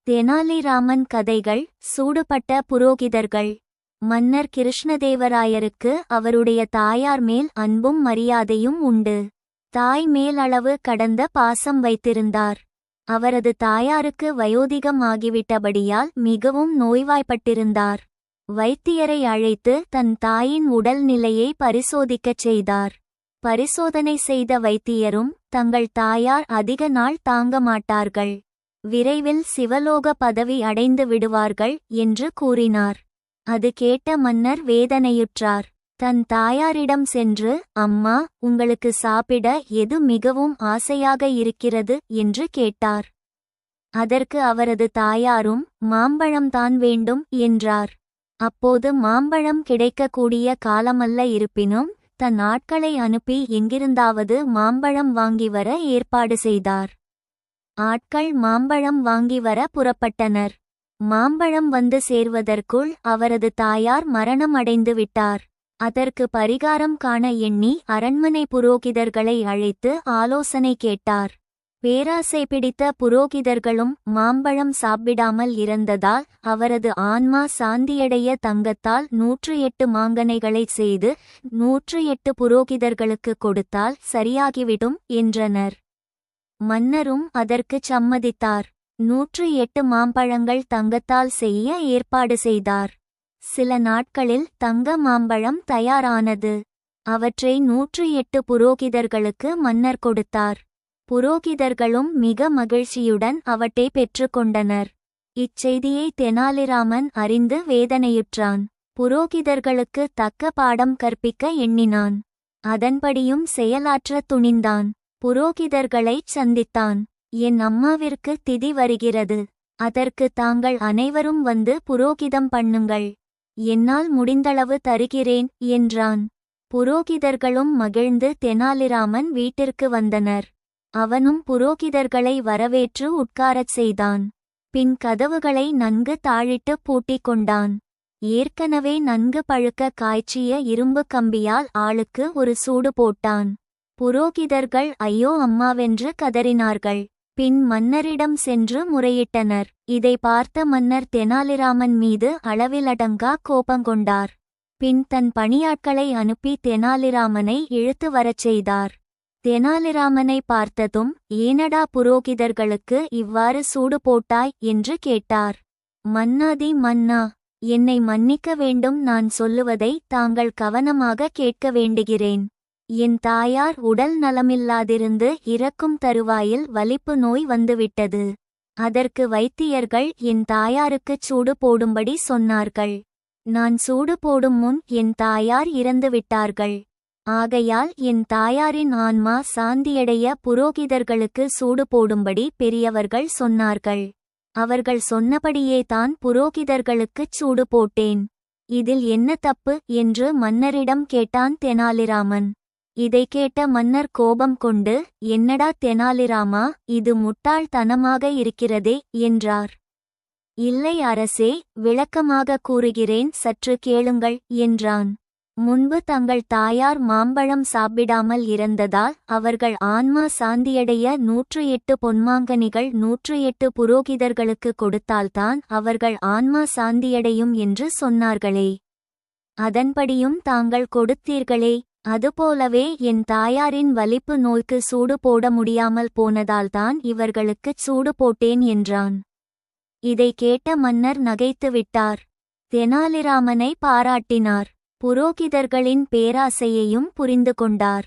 தெனாலிராமன் கதைகள். சூடுபட்ட புரோகிதர்கள். மன்னர் கிருஷ்ணதேவராயருக்கு அவருடைய தாயார் மேல் அன்பும் மரியாதையும் உண்டு. தாய் மேல் அளவு கடந்த பாசம் வைத்திருந்தார். அவரது தாயாருக்கு வயோதிகம் ஆகிவிட்டபடியால் மிகவும் நோய்வாய்ப்பட்டிருந்தார். வைத்தியரை அழைத்து தன் தாயின் உடல் நிலையை பரிசோதிக்கச் செய்தார். பரிசோதனை செய்த வைத்தியரும் தங்கள் தாயார் அதிக நாள் தாங்க மாட்டார்கள், விரைவில் சிவலோக பதவி அடைந்து விடுவார்கள் என்று கூறினார். அது கேட்ட மன்னர் வேதனையுற்றார். தன் தாயாரிடம் சென்று, அம்மா, உங்களுக்கு சாப்பிட எது மிகவும் ஆசையாக இருக்கிறது என்று கேட்டார். அதற்கு அவரது தாயாரும் மாம்பழம்தான் வேண்டும் என்றார். அப்போது மாம்பழம் கிடைக்கக்கூடிய காலமல்ல, இருப்பினும் தன் ஆட்களை அனுப்பி எங்கிருந்தாவது மாம்பழம் வாங்கி வர ஏற்பாடு செய்தார். ஆட்கள் மாம்பழம் வாங்கி வர புறப்பட்டனர். மாம்பழம் வந்து சேர்வதற்குள் அவரது தாயார் மரணம் அடைந்து விட்டார். அதற்கு பரிகாரம் காண எண்ணி அரண்மனை புரோகிதர்களை அழைத்து ஆலோசனை கேட்டார். பேராசை பிடித்த புரோகிதர்களும் மாம்பழம் சாப்பிடாமல் இறந்ததால் அவரது ஆன்மா சாந்தியடைய தங்கத்தால் 108 மாங்கனைகளை செய்து 108 புரோகிதர்களுக்கு கொடுத்தால் சரியாகிவிடும் என்றனர். மன்னரும் அதற்குச் சம்மதித்தார். 108 மாம்பழங்கள் தங்கத்தால் செய்ய ஏற்பாடு செய்தார். சில நாட்களில் தங்க மாம்பழம் தயாரானது. அவற்றை 108 புரோகிதர்களுக்கு மன்னர் கொடுத்தார். புரோகிதர்களும் மிக மகிழ்ச்சியுடன் அவற்றை பெற்றுக்கொண்டனர். இச்செய்தியை தெனாலிராமன் அறிந்து வேதனையுற்றான். புரோகிதர்களுக்கு தக்க பாடம் கற்பிக்க எண்ணினான். அதன்படியும் செயலாற்ற துணிந்தான். புரோகிதர்களைச் சந்தித்தான். என் அம்மாவிற்கு திதி வருகிறது. அதற்கு தாங்கள் அனைவரும் வந்து புரோகிதம் பண்ணுங்கள். என்னால் முடிந்தளவு தருகிறேன் என்றான். புரோகிதர்களும் மகிழ்ந்து தெனாலிராமன் வீட்டிற்கு வந்தனர். அவனும் புரோகிதர்களை வரவேற்று உட்காரச் செய்தான். பின் கதவுகளை நன்கு தாழிட்டு பூட்டிக் கொண்டான். ஏற்கனவே நன்கு பழுக்க காய்ச்சிய இரும்பு கம்பியால் ஆளுக்கு ஒரு சூடு போட்டான். புரோகிதர்கள் ஐயோ அம்மாவென்று கதறினார்கள். பின் மன்னரிடம் சென்று முறையிட்டனர். இதை பார்த்த மன்னர் தெனாலிராமன் மீது அளவிலடங்கா கோபங்கொண்டார். பின் தன் பணியாட்களை அனுப்பி தெனாலிராமனை இழுத்து வரச் செய்தார். தெனாலிராமனை பார்த்ததும், ஏனடா புரோகிதர்களுக்கு இவ்வாறு சூடு போட்டாய் என்று கேட்டார். மன்னாதி மன்னா, என்னை மன்னிக்க வேண்டும். நான் சொல்லுவதை தாங்கள் கவனமாக கேட்க வேண்டுகிறேன். என் தாயார் உடல் நலமில்லாதிருந்து இறக்கும் தருவாயில் வலிப்பு நோய் வந்துவிட்டது. அதற்கு வைத்தியர்கள் என் தாயாருக்குச் சூடு போடும்படி சொன்னார்கள். நான் சூடு போடும் முன் என் தாயார் இறந்துவிட்டார்கள். ஆகையால் என் தாயாரின் ஆன்மா சாந்தியடைய புரோகிதர்களுக்கு சூடு போடும்படி பெரியவர்கள் சொன்னார்கள். அவர்கள் சொன்னபடியே தான் புரோகிதர்களுக்குச் சூடு போட்டேன். இதில் என்ன தப்பு என்று மன்னரிடம் கேட்டான் தெனாலிராமன். இதை கேட்ட மன்னர் கோபம் கொண்டு, என்னடா தெனாலிராமா, இது முட்டாள்தனமாக இருக்கிறதே என்றார். இல்லை அரசே, விளக்கமாக கூறுகிறேன், சற்று கேளுங்கள் என்றான். முன்பு தங்கள் தாயார் மாம்பழம் சாப்பிடாமல் இறந்ததால் அவர்கள் ஆன்மா சாந்தியடைய 108 பொன்மாங்கனிகள் 108 புரோகிதர்களுக்கு கொடுத்தால்தான் அவர்கள் ஆன்மா சாந்தியடையும் என்று சொன்னார்களே. அதன்படியும் தாங்கள் கொடுத்தீர்களே. அதுபோலவே என் தாயாரின் வலிப்பு நோய்க்கு சூடு போட முடியாமல் போனதால்தான் இவர்களுக்குச் சூடு போட்டேன் என்றான். இதை கேட்ட மன்னர் நகைத்துவிட்டார். தெனாலிராமனை பாராட்டினார். புரோகிதர்களின் பேராசையையும் புரிந்து கொண்டார்.